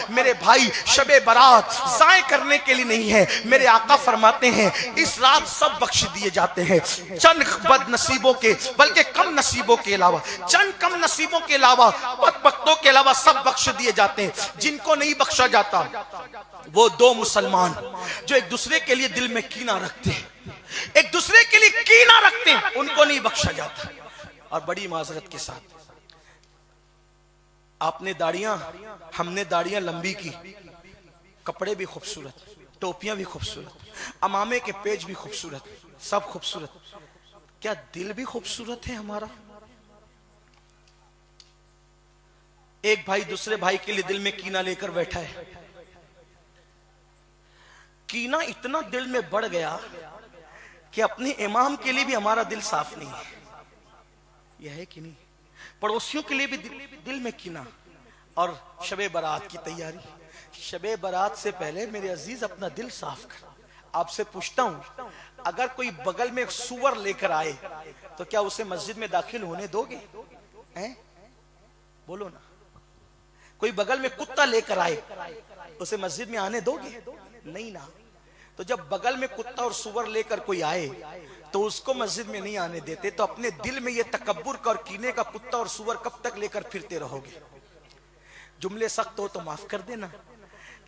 मेरे भाई, शबे बारात ज़ाय करने के लिए नहीं है। मेरे आका फरमाते हैं इस रात सब बख्श दिए जाते हैं, चंद बदनसीबों के, बल्कि कम नसीबों के अलावा, चंद कम नसीबों के अलावा, बदबख्तों के अलावा सब बख्श दिए जाते हैं। जिनको नहीं बख्शा जाता वो दो मुसलमान जो एक दूसरे के लिए दिल में कीना रखते हैं, एक दूसरे के लिए कीना रखते हैं, उनको नहीं बख्शा जाता। और बड़ी माजरत के साथ, आपने दाढ़ियां, हमने दाढ़ियां लंबी की, कपड़े भी खूबसूरत, टोपियां भी खूबसूरत, अमामे के पेज भी खूबसूरत, सब खूबसूरत, क्या दिल भी खूबसूरत है हमारा? एक भाई दूसरे भाई के लिए दिल में कीना लेकर बैठा है, कीना इतना दिल में बढ़ गया कि अपने इमाम के लिए भी हमारा दिल साफ नहीं है। यह है कि नहीं? पड़ोसियों के लिए भी दिल में कीना। और शबे बारात की तैयारी, शबे बारात से पहले मेरे अजीज अपना दिल साफ कर। आपसे पूछता हूं, अगर कोई बगल में एक सुअर लेकर आए तो क्या उसे मस्जिद में दाखिल होने दोगे? हैं? बोलो ना। कोई बगल में कुत्ता लेकर आए उसे मस्जिद में आने दोगे? नहीं ना। तो जब बगल में कुत्ता और सुअर लेकर कोई आए तो उसको मस्जिद में नहीं आने देते, तो अपने दिल में ये तकब्बुर का और कीने का कुत्ता और सुअर कब तक लेकर फिरते रहोगे? जुमले सख्त हो तो माफ कर देना,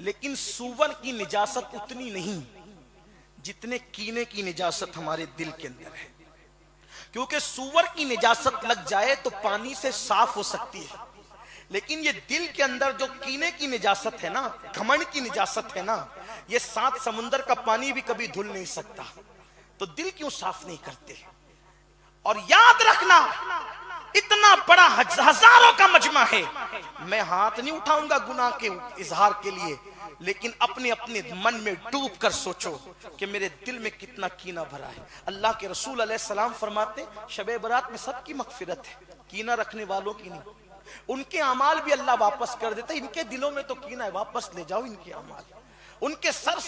लेकिन सुअर की निजासत उतनी नहीं जितने कीने की निजासत हमारे दिल के अंदर है। क्योंकि सुअर की निजासत लग जाए तो पानी से साफ हो सकती है, लेकिन ये दिल के अंदर जो कीने की निजासत है ना, घमंड की निजासत है ना, ये 7 समुंदर का पानी भी कभी धुल नहीं सकता। तो दिल क्यों साफ नहीं करते? और याद रखना, इतना बड़ा हजारों का मजमा है, मैं हाथ नहीं उठाऊंगा गुनाह के इजहार के लिए, लेकिन अपने अपने मन में डूब कर सोचो कि मेरे दिल में कितना कीना भरा है। अल्लाह के रसूल अलैहिस्सलाम फरमाते, शबे बारात में सबकी मगफिरत है, कीना रखने वालों की नहीं। उनके अमाल भी अल्लाह वापस कर देता है। इनके दिलों में तो कीना है, वापस ले जाओ इनके अमाल। उनके सर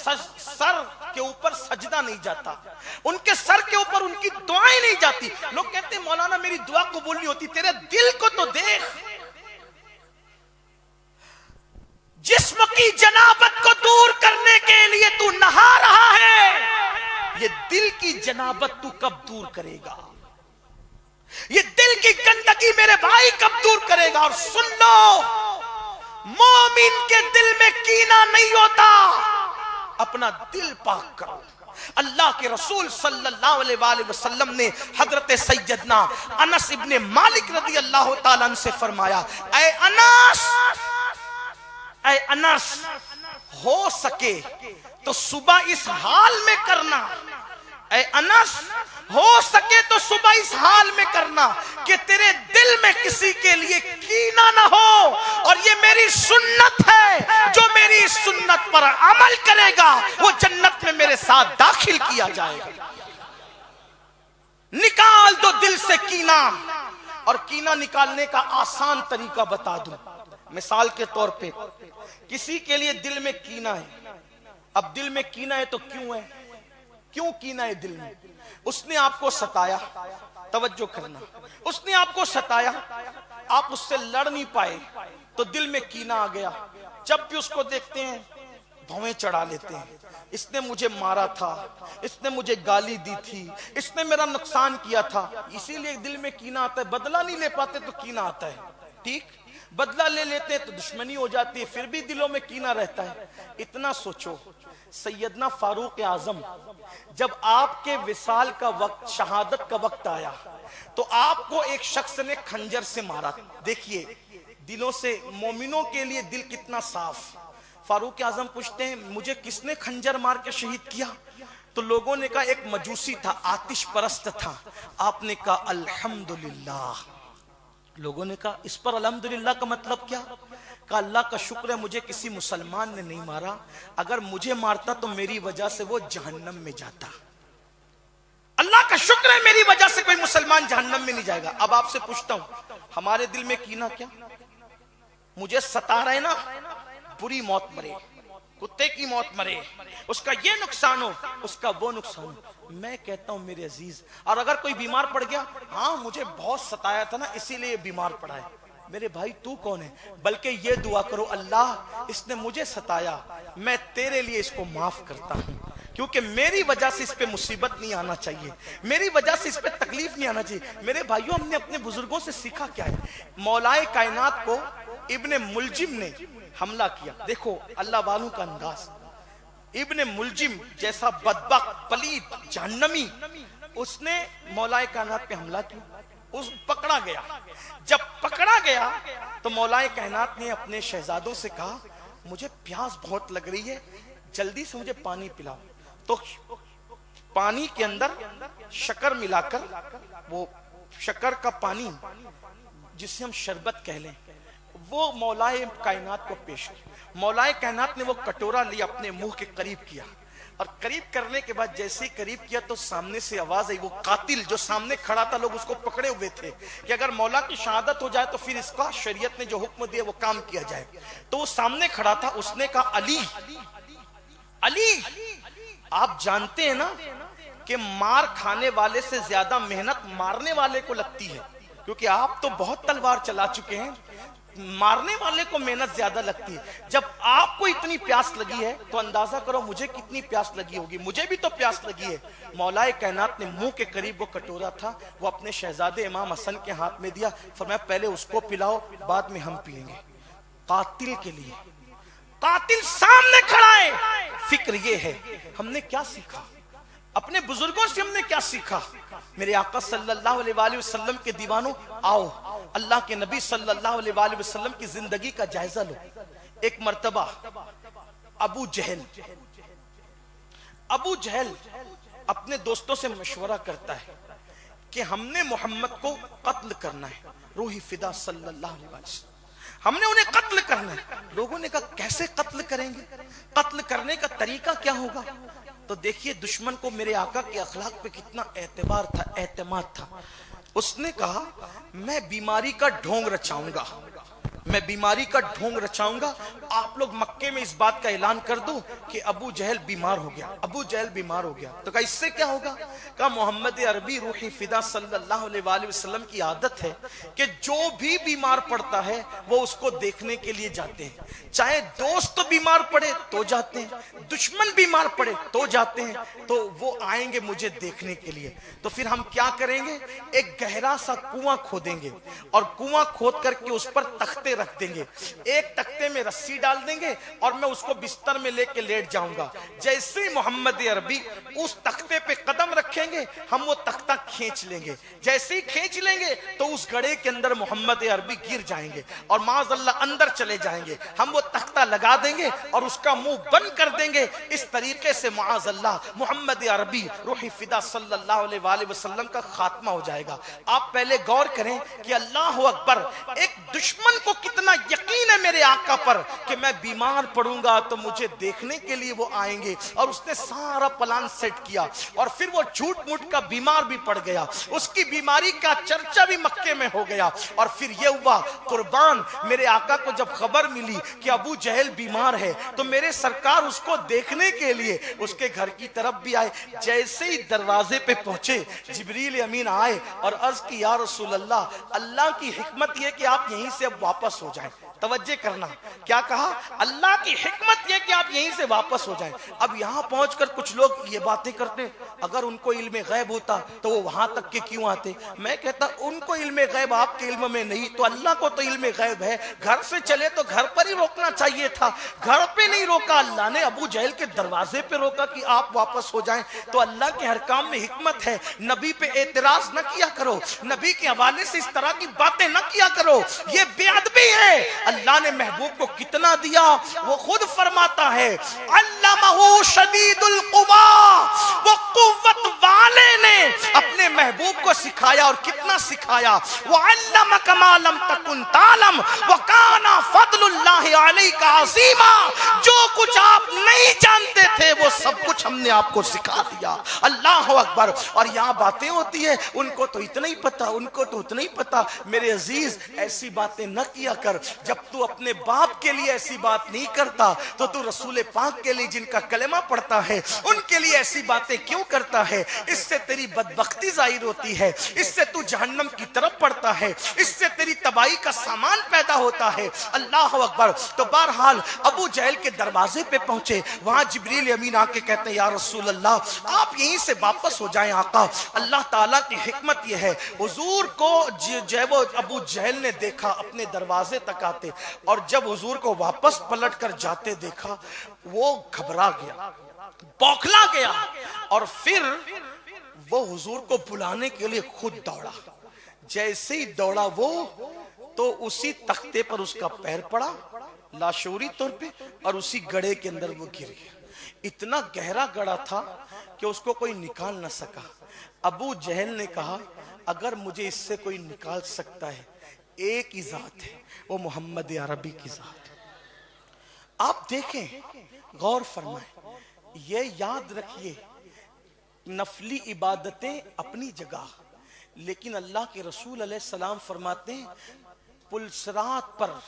के ऊपर सजदा नहीं जाता, उनके सर के ऊपर उनकी दुआएं नहीं जाती। लोग कहते हैं मौलाना मेरी दुआ कबूल नहीं होती। तेरे दिल को तो देख, जिस्म की जनाबत को दूर करने के लिए तू नहा रहा है, ये दिल की जनाबत तू कब दूर करेगा? ये दिल की गंदगी मेरे भाई कब दूर करेगा? और सुन लो, मोमिन के दिल में कीना नहीं होता, अपना दिल पाक करो। अल्लाह के रसूल सल्लल्लाहु अलैहि वसल्लम ने हजरत सैयदना अनस इब्ने मालिक रज़ी अल्लाह ताला अन्हु से फरमाया, ऐ अनस, हो सके तो सुबह इस हाल में करना, ऐ अनस, हो सके तो सुबह इस हाल में करना कि तेरे दिल में किसी के लिए कीना ना हो। और ये मेरी सुन्नत है, जो मेरी इस सुन्नत पर अमल करेगा वो जन्नत में मेरे साथ दाखिल किया जाएगा। निकाल दो दिल से कीना। और कीना निकालने का आसान तरीका बता दूं। मिसाल के तौर पे, किसी के लिए दिल में कीना है। अब दिल में कीना है तो क्यों है? क्यों कीना है दिल में? उसने आपको सताया, तवज्जो करना, उसने आपको सताया, आप उससे लड़ नहीं पाए तो दिल में कीना आ गया। जब भी उसको देखते हैं भौवें चढ़ा लेते हैं, इसने मुझे मारा था, इसने मुझे गाली दी थी, इसने मेरा नुकसान किया था, इसीलिए दिल में कीना आता है। बदला नहीं ले पाते तो कीना आता है, ठीक? बदला ले लेते हैं तो दुश्मनी हो जाती है, फिर भी दिलों में कीना रहता है। इतना सोचो, सैयदना फारूक आजम जब आपके विसाल का वक्त, शहादत का वक्त आया तो आपको एक शख्स ने खंजर से मारा। देखिए दिलों से, मोमिनों के लिए दिल कितना साफ। फारूक आजम पूछते हैं मुझे किसने खंजर मार के शहीद किया? तो लोगों ने कहा एक मजूसी था, आतिश परस्त था। आपने कहा अल्हम्दुलिल्लाह। लोगों ने कहा इस पर अल्हम्दुलिल्लाह का मतलब क्या? कहा अल्लाह का शुक्र है मुझे किसी मुसलमान ने नहीं मारा, अगर मुझे मारता तो मेरी वजह से वो जहन्नम में जाता। अल्लाह का शुक्र है मेरी वजह से कोई मुसलमान जहन्नम में नहीं जाएगा। अब आपसे पूछता हूं, हमारे दिल में कीना क्या? मुझे सता रहे ना, बुरी मौत मरे, कुत्ते की मौत मरे, उसका ये नुकसान हो, उसका वो नुकसान हो। मैं कहता हूं मेरे अजीज, और अगर कोई बीमार पड़ गया, हाँ मुझे बहुत सताया था ना इसीलिए बीमार पड़ा है, मेरे भाई तू कौन है, बल्कि ये दुआ करो, अल्लाह इसने मुझे सताया, मैं तेरे लिए इसको माफ करता हूं, क्योंकि मेरी वजह से इस पे मुसीबत नहीं आना चाहिए, मेरी वजह से इस पे तकलीफ नहीं आना चाहिए। मेरे भाइयों, हमने अपने बुजुर्गों से सीखा क्या है? मौलाए कायनात को इब्ने मुलजिम ने हमला किया। देखो अल्लाह वालों का अंदाज। इब्ने मुलजिम जैसा बदबख्त, पलीद, जहन्नमी, उसने मौलाए कायनात पे हमला किया, उस पकड़ा गया। जब पकड़ा गया तो मौलाए कायनात ने अपने शहजादों से कहा, मुझे प्यास बहुत लग रही है, जल्दी से मुझे पानी पिलाओ। तो पानी के अंदर शक्कर मिलाकर, वो शक्कर का पानी जिसे हम शरबत कह लें, वो मौलाए कायनात को पेश किया। मौलाए कायनात ने वो कटोरा लिया, अपने मुंह के करीब किया, और करीब करने के बाद जैसे ही करीब किया तो सामने से आवाज आई। वो कातिल जो सामने खड़ा था, लोग उसको पकड़े हुए थे कि अगर मौला की शहादत हो जाए तो फिर इसका शरीयत ने जो हुक्म दिया वो काम किया जाए। तो वो सामने खड़ा था, उसने कहा, अली अली, आप जानते हैं ना कि मार खाने वाले से ज्यादा मेहनत मारने वाले को लगती है, क्योंकि आप तो बहुत तलवार चला चुके हैं, मारने वाले को मेहनत ज्यादा लगती है। जब आपको इतनी प्यास लगी है तो अंदाजा करो मुझे कितनी प्यास लगी होगी, मुझे भी तो प्यास लगी है। मौलाए कायनात ने मुंह के करीब वो कटोरा था, वो अपने शहजादे इमाम हसन के हाथ में दिया, फरमाया पहले उसको पिलाओ, बाद में हम पिएंगे। कातिल के लिए, कातिल सामने खड़ा है। फिक्र ये है, हमने क्या सीखा अपने बुजुर्गों से, हमने क्या सीखा? मेरे आका सल्लल्लाहु अलैहि वसल्लम के दीवानों, आओ अल्लाह के नबी सल्लल्लाहु अलैहि वसल्लम की जिंदगी का जायजा लो। एक मर्तबा अबू जहल अपने दोस्तों से मशवरा करता है कि हमने मोहम्मद को कत्ल करना है, रूही फिदा सल्लल्लाहु अलैहि वसल्लम, हमने उन्हें कत्ल करना है। लोगों ने कहा कैसे कत्ल करेंगे, कत्ल करने का तरीका क्या होगा? तो देखिए दुश्मन को मेरे आका के अखलाक पे कितना एतबार था, एतमाद था। उसने कहा मैं बीमारी का ढोंग रचाऊंगा, मैं बीमारी का ढोंग रचाऊंगा, आप लोग मक्के में इस बात का ऐलान कर दो कि अबू जहल बीमार हो गया, अबू जहल बीमार हो गया। तो कहा इससे क्या होगा? कहा मोहम्मद अरबी रूही फिदा सल्लल्लाहु अलैहि वसल्लम की आदत है कि जो भी बीमार पड़ता है वो उसको देखने के लिए जाते हैं, चाहे दोस्त बीमार पड़े तो जाते हैं, दुश्मन बीमार पड़े तो जाते हैं, तो वो आएंगे मुझे देखने के लिए। तो फिर हम क्या करेंगे, एक गहरा सा कुआं खोदेंगे और कुआं खोद करके उस पर तख्ते रख देंगे, एक तख्ते में रस्सी डाल देंगे और मैं उसको बिस्तर में लेके लेट जाऊंगा। जैसे ही मोहम्मद अरबी उस तख्ते पे कदम रखेंगे हम वो तख्ता खींच लेंगे, जैसे ही खींच लेंगे तो उस गड्ढे के अंदर मोहम्मद अरबी गिर जाएंगे और माज़अल्लाह अंदर चले जाएंगे। हम वो तख्ता लगा देंगे और उसका मुंह बंद कर देंगे। इस तरीके से माज़अल्लाह मोहम्मद अरबी रूही फिदा सल्लल्लाहु अलैहि वसल्लम का खात्मा हो जाएगा। आप पहले गौर करें कि अल्लाह अकबर, एक दुश्मन को कितना यकीन है मेरे आका पर कि मैं बीमार पड़ूंगा तो मुझे देखने के लिए वो आएंगे, और उसने सारा प्लान सेट किया और फिर वो झूठ मूठ का बीमार भी पड़ गया, उसकी बीमारी का चर्चा भी मक्के में हो गया। और फिर ये हुआ कुर्बान, मेरे आका को जब खबर मिली कि अबू जहल बीमार है तो मेरे सरकार उसको देखने के लिए उसके घर की तरफ भी आए। जैसे ही दरवाजे पे पहुंचे जिब्रील अमीन आए और अर्ज की या रसूल अल्लाह, अल्लाह की हिकमत यह कि आप यहीं से अब वापस हो जाएं। तवज्जे करना, क्या कहा? अल्लाह की हिकमत यह कि आप यहीं से वापस हो जाएं। अब यहां पहुंचकर कुछ लोग ये बातें करते, अगर उनको इल्म गैब होता तो वो वहां तक के क्यों आते? मैं कहता उनको इल्म गैब आपके इल्म में नहीं, तो अल्लाह को तो इल्म गैब है। घर से चले तो घर पर ही रोकना चाहिए था, घर पे नहीं रोका, अल्लाह ने अबू जहल के दरवाजे पे रोका कि आप वापस हो जाएं। तो अल्लाह के हर काम में हिकमत है। नबी पे एतराज न किया करो, नबी के हवाले से इस तरह की बातें न किया करो, ये बेअदबी है। अल्लाह ने महबूब को कितना दिया वो खुद फरमाता है, अल्लमहु शदीदुल कुवा, वो कुव्वत वाले ने अपने महबूब को सिखाया। और कितना सिखाया? वो अल्लमक मा लम तकुन तालम व काना फदलुल्लाहि अलैका अज़ीमा, जो कुछ आप नहीं जानते थे वो सब कुछ हमने आपको सिखा दिया। अल्लाह अकबर। और यहाँ बातें होती है, उनको तो इतना ही पता, उनको तो उतना ही पता। मेरे अजीज, ऐसी बातें न किया कर। जब तू अपने बाप के लिए ऐसी बात नहीं करता तो तू रसूल पाक के लिए, जिनका कलेमा पढ़ता है, उनके लिए ऐसी बातें क्यों करता है? इससे तेरी बदबख्ती जाहिर होती है, इससे तू जहन्नम की तरफ पड़ता है, इससे तेरी तबाही का सामान पैदा होता है। अल्लाह अकबर। तो बहरहाल अबू जहल के दरवाजे पे पहुंचे, वहां जिब्रील अमीन आके कहते हैं, या रसूल अल्लाह, आप यहीं से वापस हो जाएं आका। अल्लाह ताला की हिकमत यह है, हुजूर को जब अबू जहल ने देखा अपने दरवाजे तक आते, और जब हुजूर को वापस पलट कर जाते देखा, वो घबरा गया, बौखला गया, और फिर वो हुजूर को बुलाने के लिए खुद दौड़ा। जैसे ही दौड़ा वो, तो उसी तख्ते पर उसका पैर पड़ा लाशूरी तौर पे, और उसी गड़े के अंदर वो गिर गया। इतना गहरा गड़ा था कि उसको कोई निकाल ना सका। अबू जहल ने कहा, अगर मुझे इससे कोई निकाल सकता है, एक ही जात है, वो मोहम्मद अरबी की जात है। आप देखें, गौर फरमाएं, ये याद रखिए, नफली इबादतें अपनी जगह, लेकिन अल्लाह के रसूल अलैहिस्सलाम फरमाते हैं, पुलसरात पर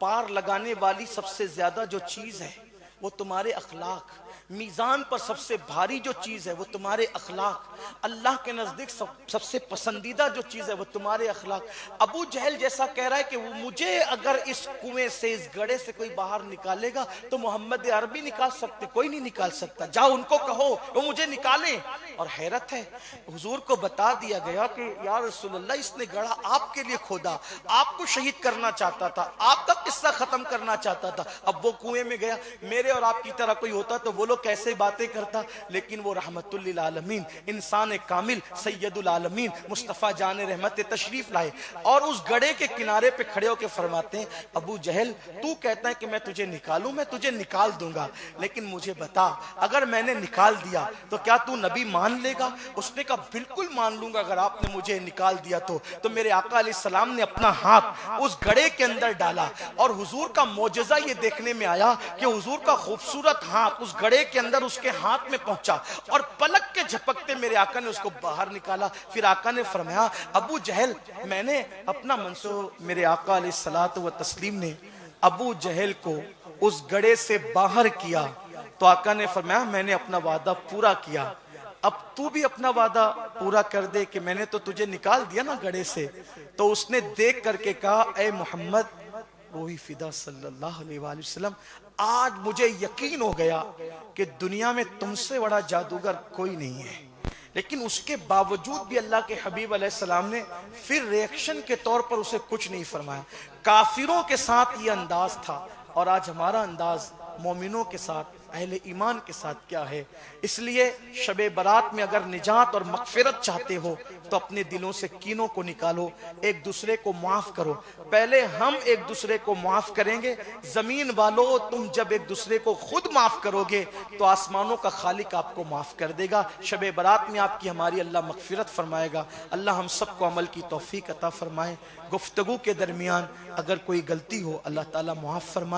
पार लगाने वाली सबसे ज्यादा जो चीज है वो तुम्हारे अखलाक। मीजान पर सबसे भारी जो चीज है वो तुम्हारे अखलाक। अल्लाह के नजदीक सबसे पसंदीदा जो चीज है वो तुम्हारे अखलाक। अबू जहल जैसा कह रहा है कि वो मुझे अगर इस कुएं से, इस गड़े से कोई बाहर निकालेगा तो मोहम्मद अरबी निकाल सकते, कोई नहीं निकाल सकता। जाओ उनको कहो वो मुझे निकालें। और हैरत है, हुजूर को बता दिया गया कि या रसूलल्लाह, इसने गड़ा आपके लिए खोदा, आपको शहीद करना चाहता था, आपका किस्सा खत्म करना चाहता था। अब वो कुएं में गया। मेरे और आपकी तरह कोई होता तो वो लोग कैसे बातें करता, लेकिन वो रहमतुल लिल आलमीन, इंसान कामिल, सैयदुल आलमीन, मुस्तफा जान रहमत तशरीफ लाए, और उस गड़े के किनारे पे खड़े होकर फरमाते हैं, अबू जहल, तू कहता है कि मैं तुझे निकालूं, मैं तुझे निकाल दूंगा, लेकिन मुझे बता, अगर मैंने निकाल दिया तो क्या तू नबी मान लेगा? उसने कहा, बिल्कुल मान लूंगा, अगर आपने मुझे निकाल दिया तो मेरे आका अलैहिस्सलाम ने अपना हाथ उस गड़े के अंदर डाला, और हुजूर का मौजज़ा ये देखने में आया कि हुजूर का खूबसूरत हाथ उस गड़े के अंदर उसके हाथ में पहुंचा, और पलक के झपकते मेरे आका ने उसको बाहर निकाला। फिर आका ने फरमाया, अबू जहल, मैंने अपना मंसूब, मेरे आका अलैहिस्सलातु व तस्लीम ने अबू जहल को उस गड़े से बाहर किया, तो आका ने फरमाया, मैंने अपना वादा पूरा किया, अब तू भी अपना वादा पूरा कर दे कि मैंने तो तुझे निकाल दिया ना गड़े से। तो उसने देख करके कहा, ए मोहम्मद, रोही फिदा सल्लल्लाहु अलैहि वसल्लम, आज मुझे यकीन हो गया कि दुनिया में तुमसे बड़ा जादूगर कोई नहीं है। लेकिन उसके बावजूद भी अल्लाह के हबीब अलैहिस्सलाम ने फिर रिएक्शन के तौर पर उसे कुछ नहीं फरमाया। काफिरों के साथ ये अंदाज था, और आज हमारा अंदाज मोमिनों के साथ, अहले ईमान के साथ क्या है। इसलिए शबे बरात में अगर निजात और मगफिरत चाहते हो तो अपने दिलों से कीनों को निकालो, एक दूसरे को माफ करो। पहले हम एक दूसरे को माफ करेंगे। जमीन वालों, तुम जब एक दूसरे को खुद माफ करोगे तो आसमानों का खालिक आपको माफ कर देगा। शबे बरात में आपकी हमारी अल्लाह मगफिरत फरमाएगा। अल्लाह हम सबको अमल की तौफीक अता फरमाए। गुफ्तगू के दरमियान अगर कोई गलती हो, अल्लाह ताला मुआफ फरमाए।